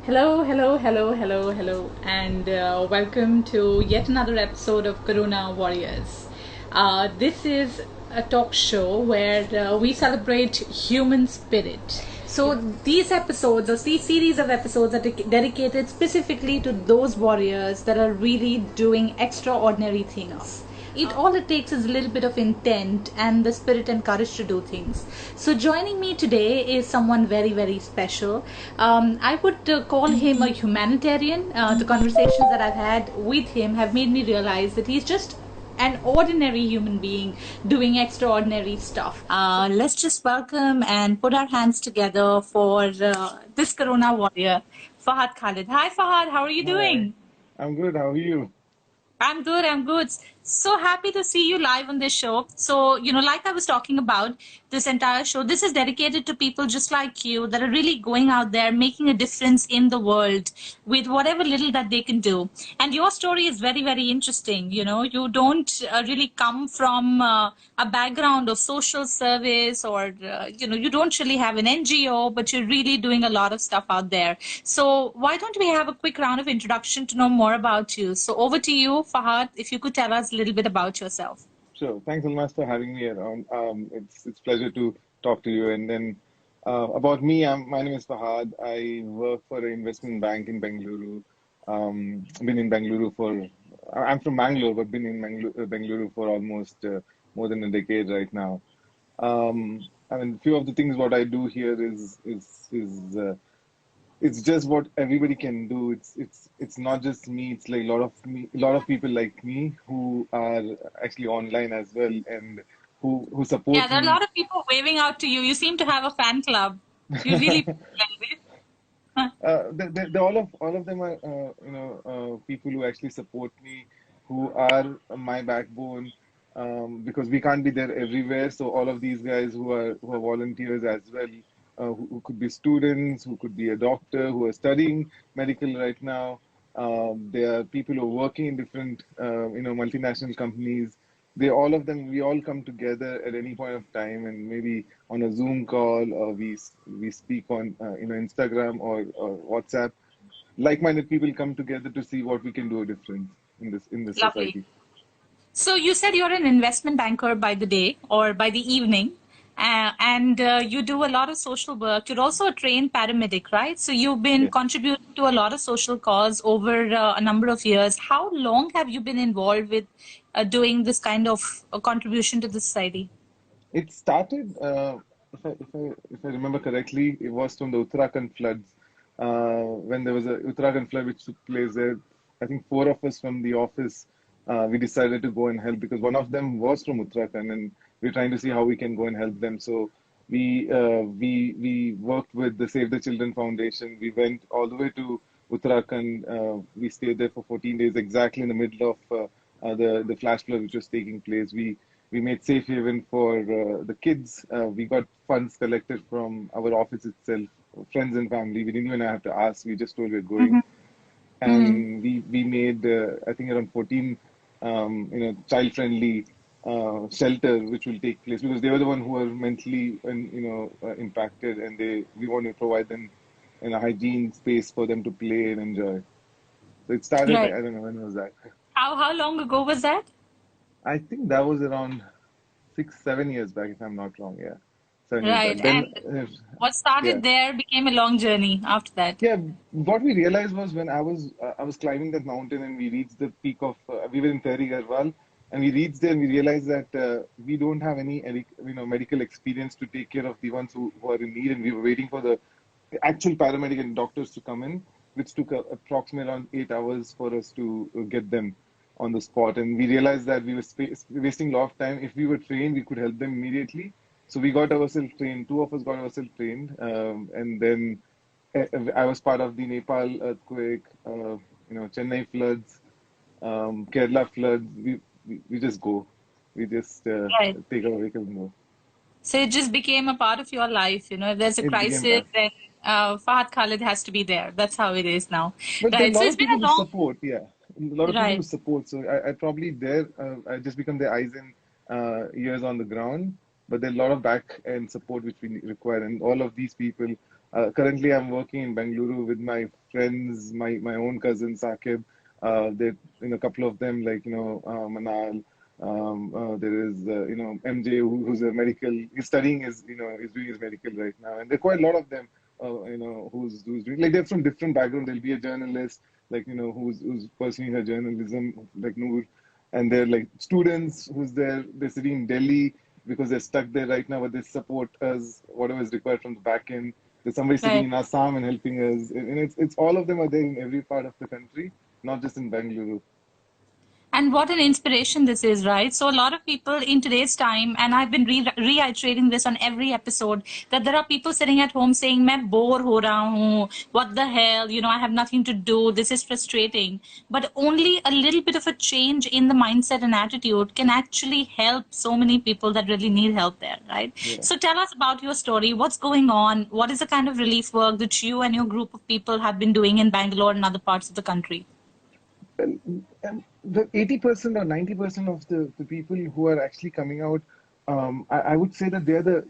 Hello, hello, hello, hello, hello, and welcome to yet another episode of Corona Warriors. This is a talk show where we celebrate human spirit. So these episodes, or these series of episodes, are dedicated specifically to those warriors that are really doing extraordinary things. All it takes is a little bit of intent and the spirit and courage to do things. So joining me today is someone very, very special. I would call him a humanitarian. The conversations that I've had with him have made me realize that he's just an ordinary human being doing extraordinary stuff. Let's just welcome and put our hands together for this Corona warrior, Fahad Khalid. Hi Fahad, how are you Hi, doing? I'm good. How are you? I'm good. I'm good. So happy to see you live on this show. So, like I was talking about, this entire show, this is dedicated to people just like you that are really going out there, making a difference in the world with whatever little that they can do. And your story is very, very interesting. You don't really come from a background of social service or, you don't really have an NGO, but you're really doing a lot of stuff out there. So why don't we have a quick round of introduction to know more about you? So over to you, Fahad, if you could tell us a little bit about yourself. Sure. Thanks, Almas, for having me around. It's pleasure to talk to you. And then about me, my name is Fahad. I work for an investment bank in Bengaluru. Been in Bengaluru for I'm from Bangalore, but been in Bengaluru for almost more than a decade right now. I mean, few of the things what I do here is it's just what everybody can do. It's not just me. It's like a lot of people like me who are actually online as well and who Yeah, support there are a me. lot of people waving out to you. You seem to have a fan club. You really. All of them are people who actually support me, who are my backbone. Because we can't be there everywhere. So all of these guys who are volunteers as well, who could be students, who could be a doctor, who are studying medical right now. There are people who are working in different multinational companies. They all of them we all come together at any point of time, and maybe on a Zoom call, or we speak on Instagram or WhatsApp. Like-minded people come together to see what we can do different in this Lovely. society. So you said you're an investment banker by the day or by the evening, and you do a lot of social work. You're also a trained paramedic, right? So you've been Yes. contributing to a lot of social cause over a number of years. How long have you been involved with doing this kind of contribution to the society? It started, if I remember correctly, it was from the Uttarakhand floods. When there was a Uttarakhand flood which took place there, I think four of us from the office, we decided to go and help because one of them was from Uttarakhand, and we're trying to see how we can go and help them. So we worked with the Save the Children Foundation. We went all the way to Uttarakhand. We stayed there for 14 days, exactly in the middle of the flash flood which was taking place. We made safe haven for the kids. We got funds collected from our office itself, friends and family. We didn't even have to ask. We just told we're going, Hmm. and we made I think around 14 child friendly shelter which will take place because they were the one who were mentally and impacted, and they we want to provide them in a hygiene space for them to play and enjoy. So it started. Right. I don't know when was that. How long ago was that? I think that was around 6, 7 years back, if I'm not wrong. Yeah, 7 years back. Right. Then, And what yeah, started there became a long journey after that. yeah. What we realized was when I was climbing that mountain and we reached the peak of we were in Tehri Garhwal, and we reached there and we realized that we don't have any medical experience to take care of the ones who are in need, and we were waiting for the actual paramedic and doctors to come in, which took approximately around 8 hours for us to get them on the spot. And we realized that we were wasting a lot of time. If we were trained, we could help them immediately. So we got ourselves trained. Two of us got ourselves trained, and then I was part of the Nepal earthquake, Chennai floods, Kerala floods. We just go. We just Right. take our vehicle and go. So it just became a part of your life. If there's a It became crisis, then Fahad Khalid has to be there. That's how it is now. But there are a Right. So lot it's of been people a who long. support, yeah. A lot of people who Right. support. So I probably there, I just become the eyes and ears on the ground. But there are a lot of back and support which we require. And all of these people Currently, I'm working in Bengaluru with my friends, my own cousin Saqib. There, a couple of them like Manal. There is MJ who's a medical. He's studying his he's doing his medical right now, and there are quite a lot of them. Who's doing like they're from different backgrounds. There'll be a journalist like who's pursuing her journalism like Noor, and they're like students who's there. They're sitting in Delhi because they're stuck there right now, but they support us whatever is required from the back end. There's somebody sitting Right. in Assam and helping us, and it's all of them are there in every part of the country, not just in Bangalore. And what an inspiration this is, right? So a lot of people in today's time, and I've been reiterating this on every episode, that there are people sitting at home saying, "मैं bore हो रहा हूँ, what the hell, I have nothing to do, this is frustrating." But only a little bit of a change in the mindset and attitude can actually help so many people that really need help there, right? Yeah. So tell us about your story. What's going on? What is the kind of relief work that you and your group of people have been doing in Bangalore and other parts of the country? The 80% or 90% of the people who are actually coming out, I would say that they're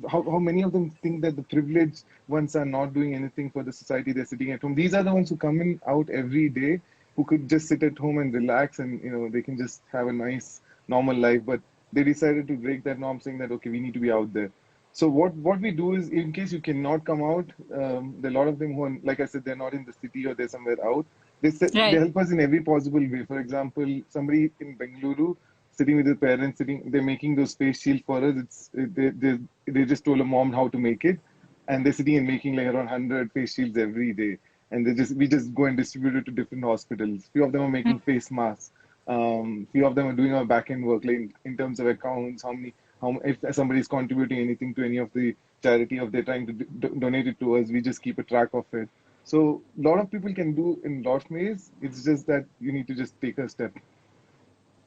how many of them think that the privileged ones are not doing anything for the society, they're sitting at home. These are the ones who come in out every day, who could just sit at home and relax and, they can just have a nice, normal life. But they decided to break that norm saying that, okay, we need to be out there. So what we do is, in case you cannot come out, there are a lot of them who are, like I said, they're not in the city or they're somewhere out. They Right. help us in every possible way. For example, somebody in Bengaluru sitting with their parents, they're making those face shields for us. They just told a mom how to make it, and they're sitting and making like around 100 face shields every day. And we just go and distribute it to different hospitals. Few of them are making face masks. Few of them are doing our back end work, like in terms of accounts, if somebody is contributing anything to any of the charity, or they're trying to donate it to us, we just keep a track of it. So a lot of people can do in lot of ways. It's just that you need to just take a step.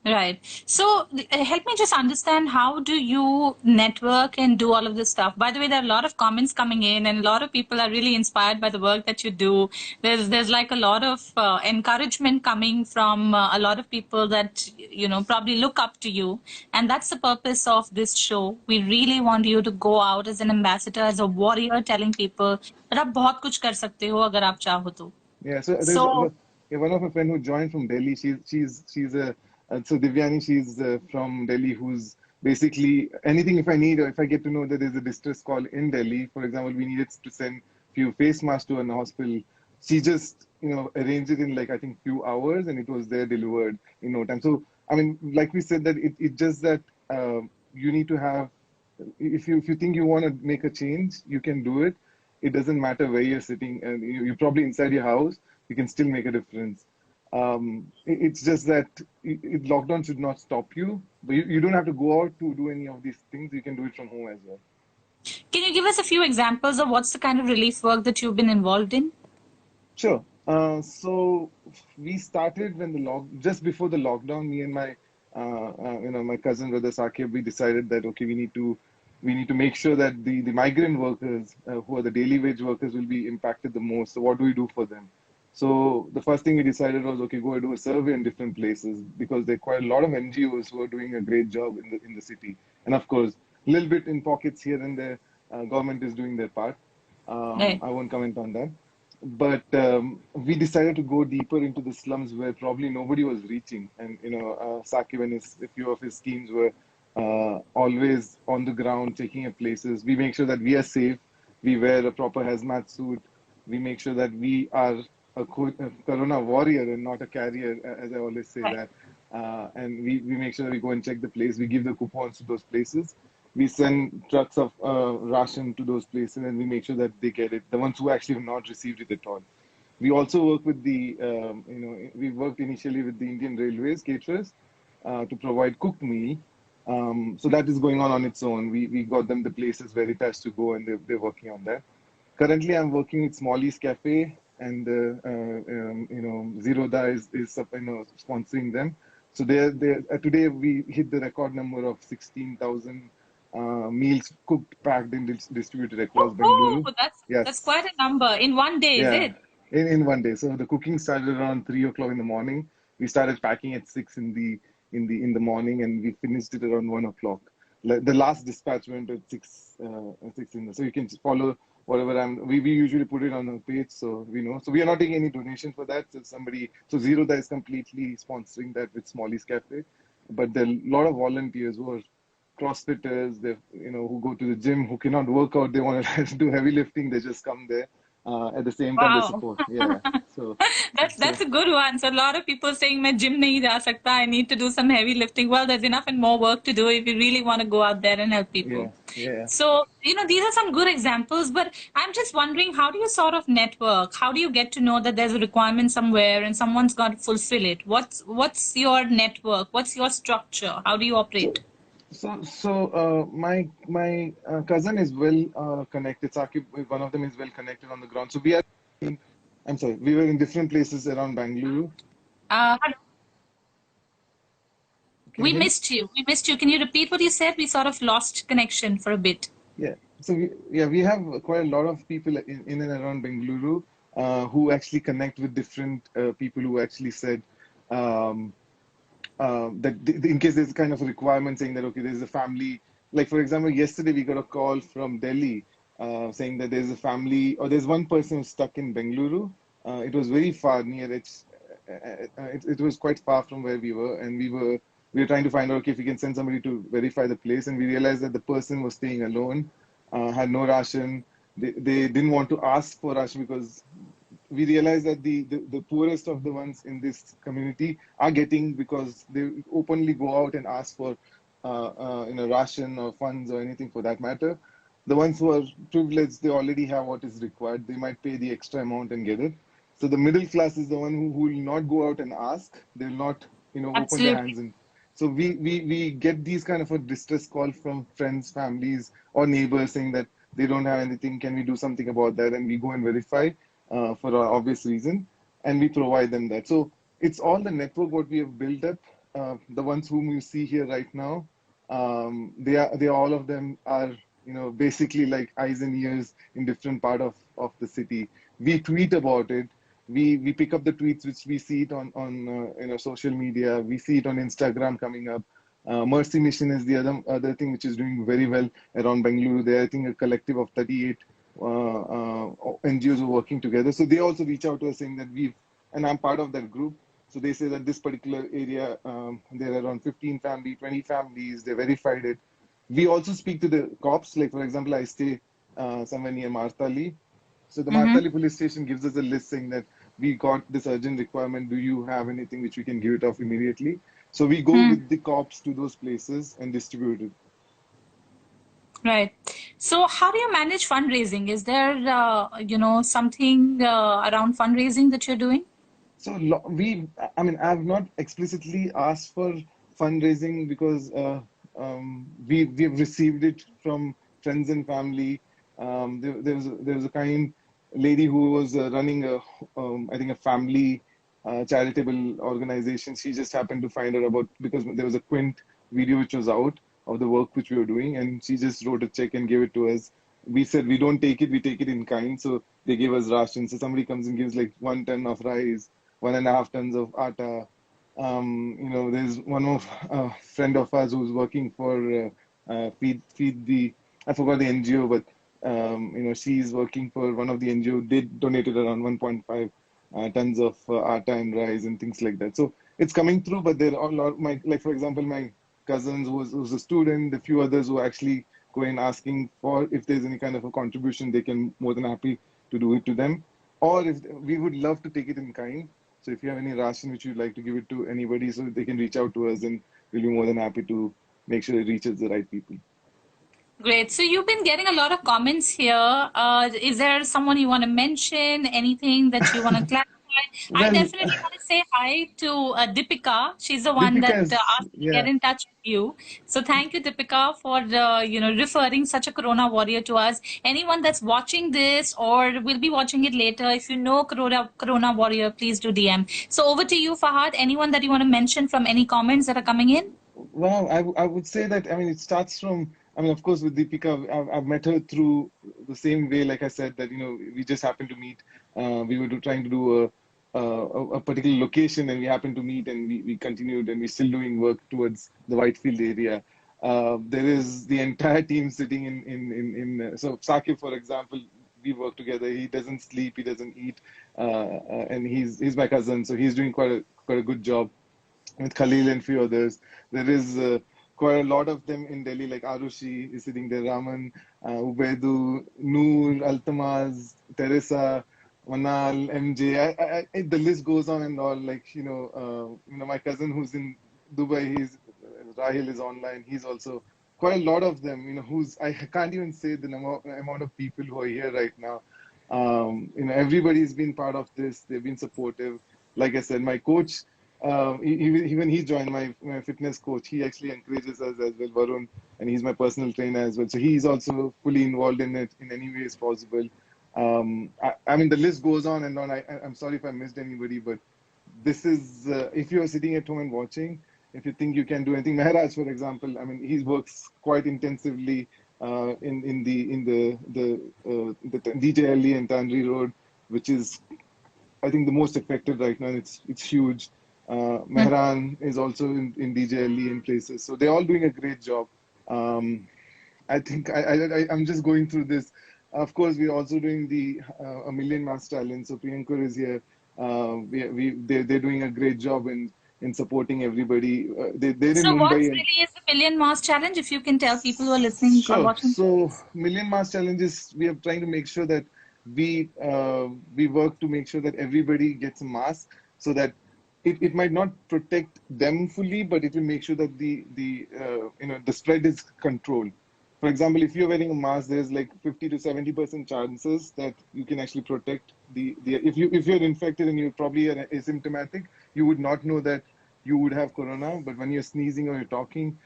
Right. So help me just understand, how do you network and do all of this stuff? By the way, there are a lot of comments coming in, and a lot of people are really inspired by the work that you do. There's like a lot of encouragement coming from a lot of people that probably look up to you, and that's the purpose of this show. We really want you to go out as an ambassador, as a warrior, telling people that आप बहुत कुछ कर सकते हो अगर आप चाहो तो. Yeah, so So one of my friend who joined from Delhi. She's a so Divyani. She's from Delhi. Who's basically anything. If I need, or if I get to know that there's a distress call in Delhi, for example, we needed to send few face masks to an hospital. She just arranged it in like I think few hours, and it was there delivered in no time. So I mean, like we said, that it just that you need to have, if you think you want to make a change, you can do it. It doesn't matter where you're sitting, and you're probably inside your house. You can still make a difference. It's just that lockdown should not stop you, but you don't have to go out to do any of these things. You can do it from home as well. can you give us a few examples of what's the kind of relief work that you've been involved in? Sure. So we started when just before the lockdown. Me and my cousin brother Sakib, we decided that okay, we need to make sure that the migrant workers who are the daily wage workers will be impacted the most. So what do we do for them? So the first thing we decided was okay, go and do a survey in different places, because there are quite a lot of NGOs who are doing a great job in the city, and of course, a little bit in pockets here and there, government is doing their part. Right. I won't comment on that. But we decided to go deeper into the slums where probably nobody was reaching. And, Sakib and a few of his teams were always on the ground, checking at places. We make sure that we are safe. We wear a proper hazmat suit. We make sure that we are a corona warrior and not a carrier, as I always say Right. that. And we make sure that we go and check the place. We give the coupons to those places. We send trucks of ration to those places, and we make sure that they get it, the ones who actually have not received it at all. We also work with we worked initially with the Indian Railways caterers to provide cooked meal. So that is going on its own. We got them the places where it has to go, and they're working on that. Currently, I'm working with Smalley's Cafe, and Zero Da is sponsoring them. So they today we hit the record number of 16,000 meals cooked, packed, and distributed across Oh, Bengaluru. that's Yes, quite a number in one day, is yeah, it? in one day. So the cooking started around 3 o'clock in the morning. We started packing at 6 in the morning, and we finished it around 1 o'clock. The last dispatch went at 6 in the. So you can follow whatever we usually put it on our page, so we know. So we are not taking any donation for that. So Zero is completely sponsoring that with Smalley's Cafe. But there are a lot of volunteers who are CrossFitters, they who go to the gym, who cannot work out, they want to do heavy lifting, they just come there. At the same time, they Wow. support. Yeah. So That's a good one. So a lot of people saying मैं gym नहीं जा सकता, I need to do some heavy lifting. Well, there's enough and more work to do if you really want to go out there and help people. yeah. So, these are some good examples, but I'm just wondering, how do you sort of network? How do you get to know that there's a requirement somewhere and someone's got to fulfill it? What's your network? What's your structure? How do you operate? My cousin is well connected. Saqib, one of them is well connected on the ground. So we were in different places around Bangalore. Hello. We missed you. We missed you. Can you repeat what you said? We sort of lost connection for a bit. Yeah. So we have quite a lot of people in and around Bengaluru who actually connect with different people who actually said that in case there's kind of a requirement saying that, okay, there's a family. Like, for example, yesterday we got a call from Delhi saying that there's a family, or there's one person who's stuck in Bengaluru. It was very far near. It was quite far from where we were, and we were trying to find out, okay, if we can send somebody to verify the place, and we realized that the person was staying alone, had no ration. They didn't want to ask for ration because we realized that the poorest of the ones in this community are getting, because they openly go out and ask for ration or funds or anything for that matter. The ones who are privileged, they already have what is required. They might pay the extra amount and get it. So the middle class is the one who will not go out and ask. They'll not open their hands and. So we get these kind of a distress call from friends, families, or neighbors saying that they don't have anything. Can we do something about that? And we go and verify for an obvious reason, and we provide them that. So it's all the network what we have built up. The ones whom you see here right now, they all of them are basically like eyes and ears in different part of the city. We tweet about it. We pick up the tweets which we see it on social media. We see it on Instagram coming up. Mercy Mission is the other thing which is doing very well around Bengaluru. They're, I think, a collective of 38 NGOs who are working together. So they also reach out to us saying that and I'm part of that group. So they say that this particular area, there are around 15 families, 20 families, they verified it. We also speak to the cops. Like, for example, I stay somewhere near Martali. So the Martali police station gives us a list saying that we got this urgent requirement. Do you have anything which we can give it off immediately? So we go with the cops to those places and distribute it. Right. So how do you manage fundraising? Is there, something around fundraising that you're doing? So I've not explicitly asked for fundraising because we've received it from friends and family. There was a kind lady who was running I think a family charitable organization. She just happened to find out about, because there was a Quint video which was out of the work which we were doing, and she just wrote a check and gave it to us. We said we don't take it, we take it in kind. So they gave us ration. So somebody comes and gives like 1 ton of rice, 1.5 tons of atta. There's one more friend of ours who's working for feed the, I forgot the NGO, but she's working for one of the NGO. They donated around 1.5 tons of atta and rice and things like that. So it's coming through, but there are a lot. For example, my cousins who's a student, a few others who actually go in asking for if there's any kind of a contribution, they can more than happy to do it to them. Or if we would love to take it in kind. So if you have any ration which you'd like to give it to anybody, so they can reach out to us, and we'll be more than happy to make sure it reaches the right people. Great. So you've been getting a lot of comments here. Is there someone you want to mention? Anything that you want to clarify? Well, I definitely want to say hi to Deepika. She's the one that asked me to get in touch with you. So thank you, Deepika, for referring such a Corona warrior to us. Anyone that's watching this or will be watching it later, if you know Corona warrior, please do DM. So over to you, Fahad. Anyone that you want to mention from any comments that are coming in? Well, I would say that, it starts from, of course, with Deepika, I've met her through the same way, like I said, that, we just happened to meet. We were trying to do a particular location, and we happened to meet, and we continued, and we're still doing work towards the Whitefield area. There is the entire team sitting in so Saqib, for example, we work together. He doesn't sleep, he doesn't eat, and he's my cousin, so he's doing quite a good job with Khalid and few others. There is quite a lot of them in Delhi, like Arushi is sitting there, Raman, Ubaidu, Noor, Altamaz, Teresa, Manal, MJ. The list goes on and all. Like my cousin who's in Dubai, he's Rahil is online. He's also quite a lot of them. Who's I can't even say the amount of people who are here right now. Everybody's been part of this. They've been supportive. Like I said, my coach. When he joined, my fitness coach, he actually encourages us as well, Varun, and he's my personal trainer as well. So he's also fully involved in it in any ways possible. I mean, the list goes on and on. I'm sorry if I missed anybody, but this is, if you're sitting at home and watching, if you think you can do anything, Maharaj, for example, I mean, he works quite intensively in the DJ Ali and Tanri Road, which is, I think, the most affected right now. It's huge. Mehran is also in DJLE in places. So they're all doing a great job. I think I'm just going through this. Of course, we're also doing the A Million Mask Challenge. So Priyankar is here. They're doing a great job in supporting everybody. They're in So what Mumbai. really is the Million Mask Challenge, if you can tell people who are listening or watching? So Million Mask Challenge is, we are trying to make sure that we work to make sure that everybody gets a mask, so that it might not protect them fully, but it will make sure that the spread is controlled. For example, if you're wearing a mask, there's like 50 to 70% chances that you can actually protect if you're infected and you're probably asymptomatic, you would not know that you would have corona. But when you're sneezing or you're talking,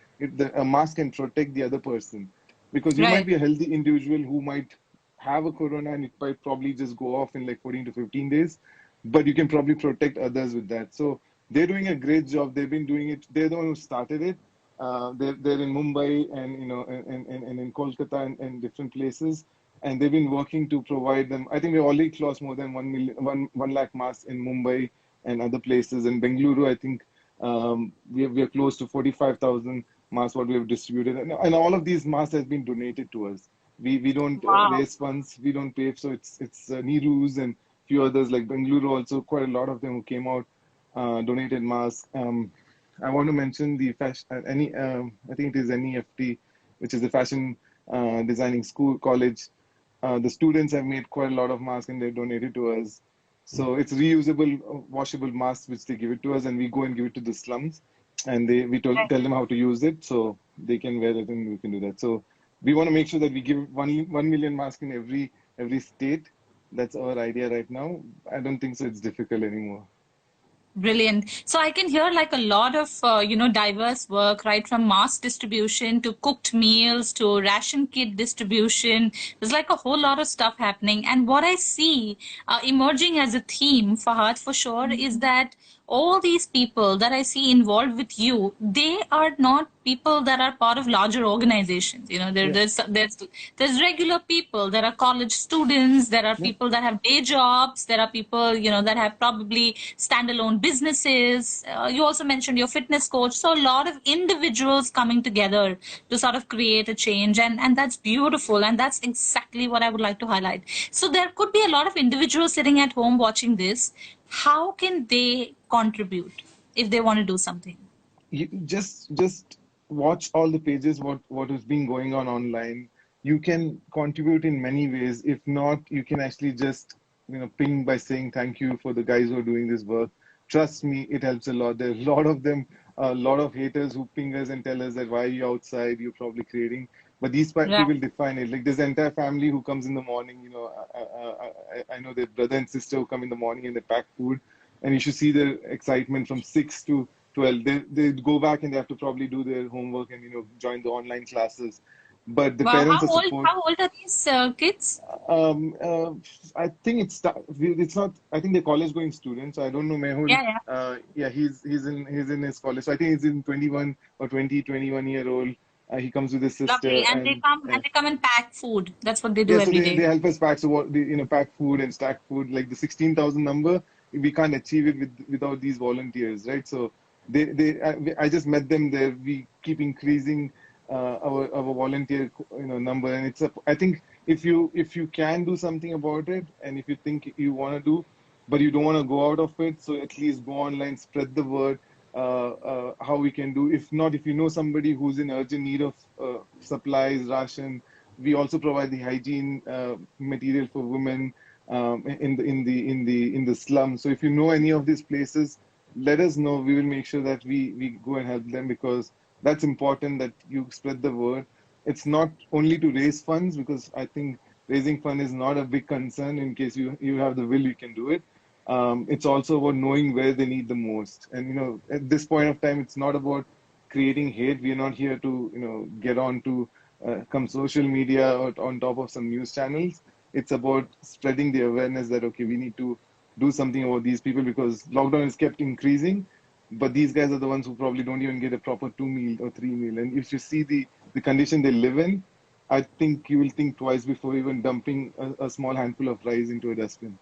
a mask can protect the other person, because you might be a healthy individual who might have a corona and it might probably just go off in like 14 to 15 days. But you can probably protect others with that. So they're doing a great job. They've been doing it. They're the one who started it. They're in Mumbai and in Kolkata and different places, and they've been working to provide them. I think we already closed more than 1 lakh masks in Mumbai and other places. In Bengaluru, I think we are close to 45,000 masks what we have distributed, and all of these masks has been donated to us. We don't raise funds. We don't pay. So it's Neeru's and few others like Bengaluru also, quite a lot of them who came out, donated masks. I want to mention the fashion, I think it is NEFT, which is the fashion designing college. The students have made quite a lot of masks and they've donated to us. So it's reusable, washable masks, which they give it to us, and we go and give it to the slums, and we tell them how to use it, so they can wear it and we can do that. So we want to make sure that we give 1 million masks in every state. That's our idea right now. I don't think so it's difficult anymore. Brilliant. So I can hear like a lot of, diverse work, right from mask distribution to cooked meals to ration kit distribution. There's like a whole lot of stuff happening. And what I see emerging as a theme, Fahad, for sure, is that all these people that I see involved with you, they are not people that are part of larger organizations. There's regular people. There are college students. There are people that have day jobs. There are people, that have probably standalone businesses. You also mentioned your fitness coach. So a lot of individuals coming together to sort of create a change. And that's beautiful. And that's exactly what I would like to highlight. So there could be a lot of individuals sitting at home watching this. How can they contribute if they want to do something? You just watch all the pages, what has been going on online. You can contribute in many ways. If not, you can actually just ping by saying thank you for the guys who are doing this work. Trust me, it helps a lot. There are a lot of them, a lot of haters who ping us and tell us that why are you outside, you're probably creating. But these people define it. Like there's an entire family who comes in the morning. I know their brother and sister who come in the morning and they pack food, and you should see their excitement from 6 to 12. They go back and they have to probably do their homework and join the online classes. But the parents are supportive. How old are these kids? I think it's not. I think they're college going students. So I don't know Mehul. He's in his college. So I think he's in 21 or 21-year-old. He comes with his sister. Lovely. And they come and pack food. That's what they do every day. They help us pack. So pack food and stack food. Like the 16,000 number, we can't achieve it without these volunteers, right? So I just met them there. We keep increasing our volunteer number, and I think if you can do something about it, and if you think you want to do, but you don't want to go out of it, so at least go online, spread the word. How we can do. If not, if you know somebody who's in urgent need of supplies, ration, we also provide the hygiene material for women in the slum. So if you know any of these places, let us know. We will make sure that we go and help them, because that's important that you spread the word. It's not only to raise funds, because I think raising fund is not a big concern. In case you have the will, you can do it. It's also about knowing where they need the most. And at this point of time, it's not about creating hate. We are not here to get on to come social media or on top of some news channels. It's about spreading the awareness that, okay, we need to do something about these people, because lockdown is kept increasing, but these guys are the ones who probably don't even get a proper 2 meal or 3 meal. And if you see the condition they live in, I think you will think twice before even dumping a small handful of rice into a dustbin.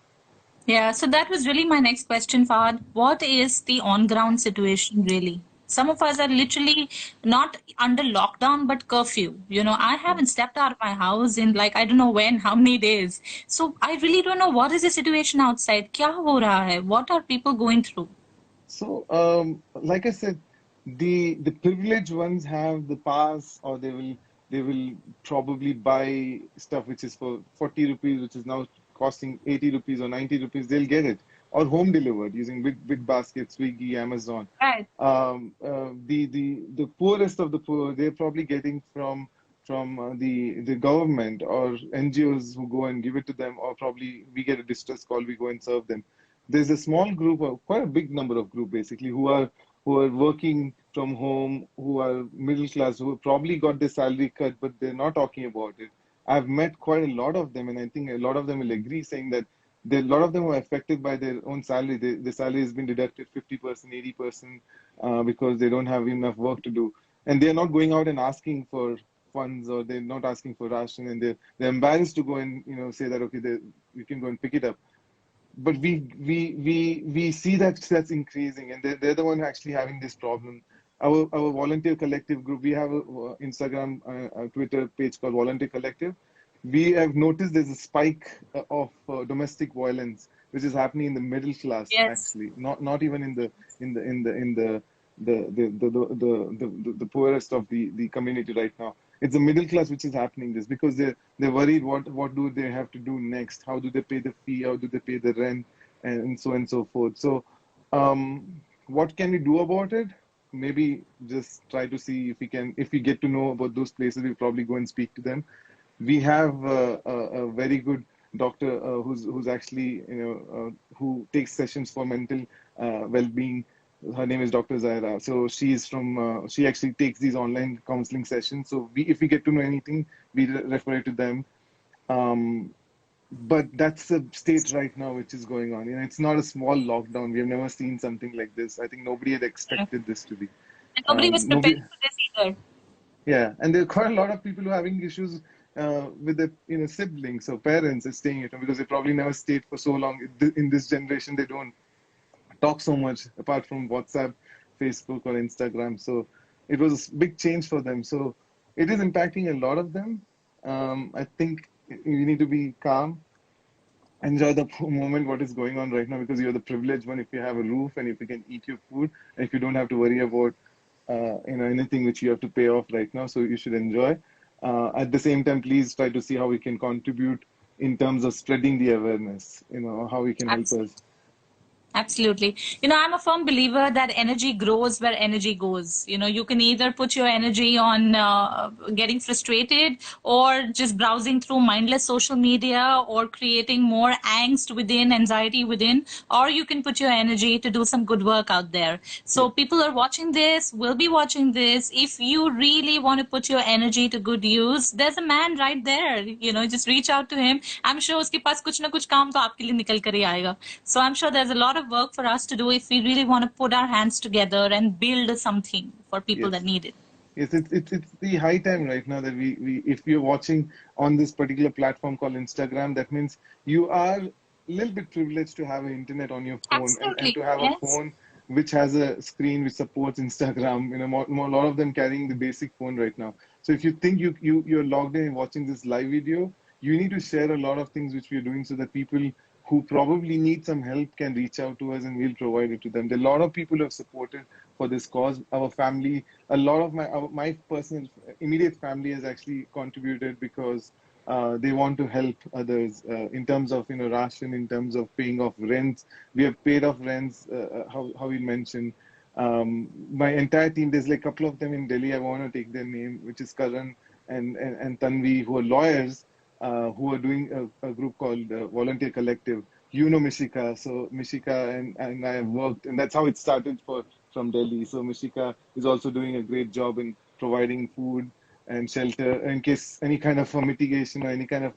Yeah, so that was really my next question, Fahad. What is the on-ground situation really? Some of us are literally not under lockdown, but curfew. I haven't stepped out of my house in like, I don't know when, how many days. So I really don't know what is the situation outside. Kya ho raha hai? What are people going through? So, like I said, the privileged ones have the pass, or they will probably buy stuff which is for 40 rupees, which is now costing 80 rupees or 90 rupees. They'll get it, or home delivered using big baskets, Swiggy, Amazon. Right. The poorest of the poor, they're probably getting from the government or NGOs who go and give it to them, or probably we get a distress call, we go and serve them. There's a small group, or quite a big number of group basically, who are working from home, who are middle class, who have probably got their salary cut, but they're not talking about it. I've met quite a lot of them, and I think a lot of them will agree, saying that a lot of them were affected by their own salary. The salary has been deducted 50%, 80%, because they don't have enough work to do, and they're not going out and asking for funds, or they're not asking for ration, and they're embarrassed to go and say that, okay, you can go and pick it up. But we see that that's increasing, and they're the one actually having this problem. Our volunteer collective group, we have a Instagram, Twitter page called Volunteer Collective. We have noticed there's a spike of domestic violence, which is happening in the middle class, Yes. actually, not even in the poorest of the community right now. It's the middle class which is happening this, because they're worried what do they have to do next? How do they pay the fee? How do they pay the rent? And so on and so forth. So, what can we do about it? Maybe just try to see if we get to know about those places, we'll probably go and speak to them. We have a very good doctor who's actually who takes sessions for mental well-being. Her name is Dr. Zaira. So she actually takes these online counseling sessions. So if we get to know anything, we refer it to them. But that's the state right now which is going on. It's not a small lockdown. We have never seen something like this. I think nobody had expected this to be. And nobody was prepared Nobody. for this either. Yeah, and there are quite a lot of people who are having issues with their siblings or parents are staying at home, because they probably never stayed for so long. In this generation, they don't talk so much apart from WhatsApp, Facebook, or Instagram. So it was a big change for them. So it is impacting a lot of them. I think you need to be calm, enjoy the moment, what is going on right now, because you're the privileged one if you have a roof and if you can eat your food, and if you don't have to worry about anything which you have to pay off right now. So you should enjoy. At the same time, please try to see how we can contribute in terms of spreading the awareness, how we can help Absolutely. us. Absolutely. I'm a firm believer that energy grows where energy goes. You can either put your energy on getting frustrated, or just browsing through mindless social media, or creating more angst within, anxiety within, or you can put your energy to do some good work out there. So Yeah. people are watching this, will be watching this. If you really want to put your energy to good use, there's a man right there. Just reach out to him. I'm sure uske paas kuch na kuch kaam to aapke liye nikal kar hi aayega. So I'm sure there's a lot of work for us to do if we really want to put our hands together and build something for people that Yes. need it. Yes, it's the high time right now that we if you're watching on this particular platform called Instagram, that means you are a little bit privileged to have an internet on your phone, and Absolutely. to have a Yes. phone which has a screen which supports Instagram. A lot of them carrying the basic phone right now. So if you think you're logged in and watching this live video, you need to share a lot of things which we are doing so that people who probably need some help can reach out to us and we'll provide it to them. There are a lot of people who have supported for this cause. Our family, a lot of my personal immediate family has actually contributed because they want to help others in terms of ration, in terms of paying off rents. We have paid off rents, how we mentioned. My entire team, there's like a couple of them in Delhi. I want to take their name, which is Karan and Tanvi, who are lawyers, who are doing a group called Volunteer Collective. You know Mishika, so Mishika and I have worked, and that's how it started from Delhi. So Mishika is also doing a great job in providing food and shelter in case any kind of mitigation or any kind of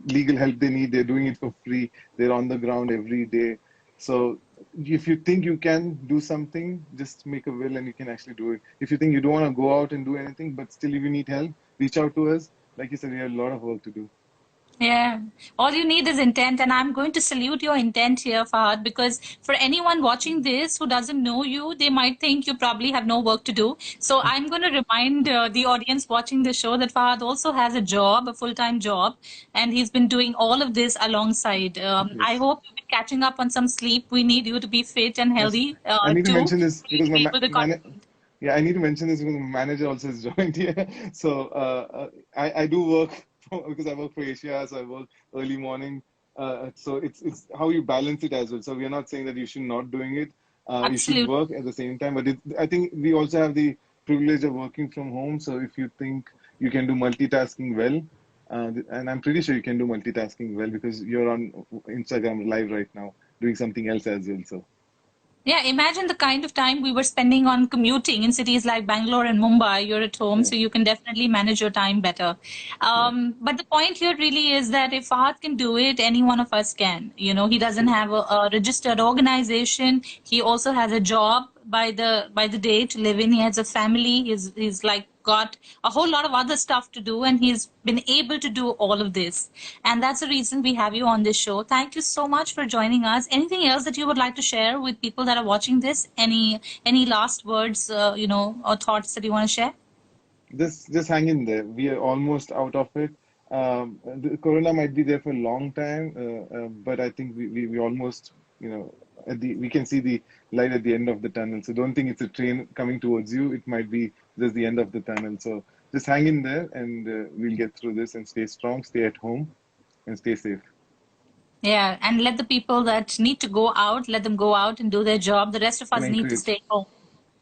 legal help they need. They're doing it for free. They're on the ground every day. So if you think you can do something, just make a will and you can actually do it. If you think you don't want to go out and do anything, but still if you need help, reach out to us. Like you said, we have a lot of work to do. Yeah, all you need is intent, and I'm going to salute your intent here, Fahad, because for anyone watching this who doesn't know you, they might think you probably have no work to do. So I'm going to remind the audience watching the show that Fahad also has a job, a full-time job, and he's been doing all of this alongside. I Yes. hope you've been catching up on some sleep. We need you to be fit and Yes. healthy I need to too, mention this for you because to be able to contribute. yeah, I need to mention this because my manager also has joined here. So I do work because I work for Asia, so I work early morning. So it's how you balance it as well. So we are not saying that you should not doing it. You should Absolutely. work at the same time, but I think we also have the privilege of working from home. So if you think you can do multitasking well, and I'm pretty sure you can do multitasking well because you're on Instagram live right now doing something else as well. So. Yeah, imagine the kind of time we were spending on commuting in cities like Bangalore and Mumbai. You're at home, Yeah. so you can definitely manage your time better. Yeah. But the point here really is that if Fahad can do it, any one of us can. You know, he doesn't True. have a registered organization. He also has a job by the day to live in. He has a family. He's like got a whole lot of other stuff to do, and he's been able to do all of this. And that's the reason we have you on this show. Thank you so much for joining us. Anything else that you would like to share with people that are watching this? Any last words, or thoughts that you want to share? Just hang in there. We are almost out of it. The corona might be there for a long time, but I think we almost, we can see the light at the end of the tunnel. So don't think it's a train coming towards you. It might be just the end of the tunnel. So just hang in there and we'll get through this and stay strong, stay at home and stay safe. Yeah, and let the people that need to go out, let them go out and do their job. The rest of And us need to encourage. stay home.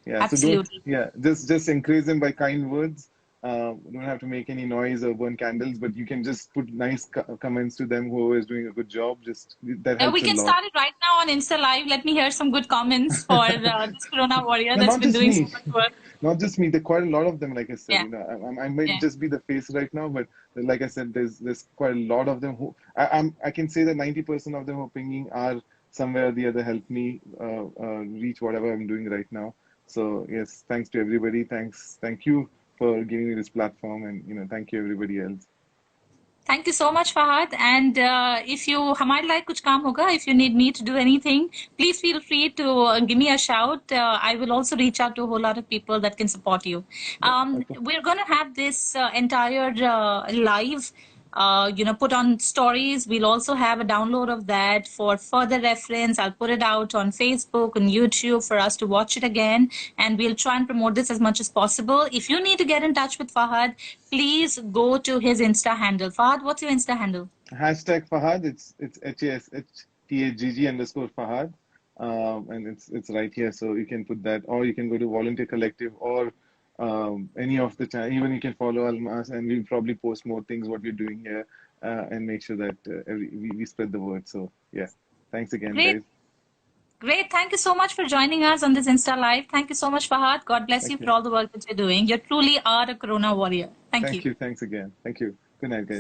Yeah, so Absolutely. just encourage them by kind words. Don't have to make any noise or burn candles, but you can just put nice comments to them who is doing a good job. Just that We helps a can lot. start it right now on Insta Live. Let me hear some good comments for this Corona Warrior No, that's not been just doing so me, much work. not just me. There are quite a lot of them. Like I said, Yeah, I might yeah. just be the face right now, but like I said, there's quite a lot of them who I can say that 90% of them who are pinging are somewhere or the other help me reach whatever I'm doing right now. So yes, thanks to everybody. Thank you for giving me this platform, and thank you everybody else. Thank you so much, Fahad. And if you हमारे लायक कुछ काम होगा, if you need me to do anything, please feel free to give me a shout. I will also reach out to a whole lot of people that can support you. Yeah, We're going to have this entire live. Put on stories. We'll also have a download of that for further reference. I'll put it out on Facebook and YouTube for us to watch it again. And we'll try and promote this as much as possible. If you need to get in touch with Fahad, please go to his Insta handle. Fahad, what's your Insta handle? hashtag Fahad. It's HASHTAGG_Fahad, and it's right here. So you can put that, or you can go to Volunteer Collective, or any of the channel. Even you can follow Almas, and we'll probably post more things what we're doing here, and make sure that we spread the word. So yeah, thanks again, Great. guys. Great. Thank you so much for joining us on this Insta Live. Thank you so much, Fahad. God bless you Thank for you. all the work that you're doing. You truly are a Corona warrior. Thank you. Thank you. Thanks again. Thank you. Good night, guys.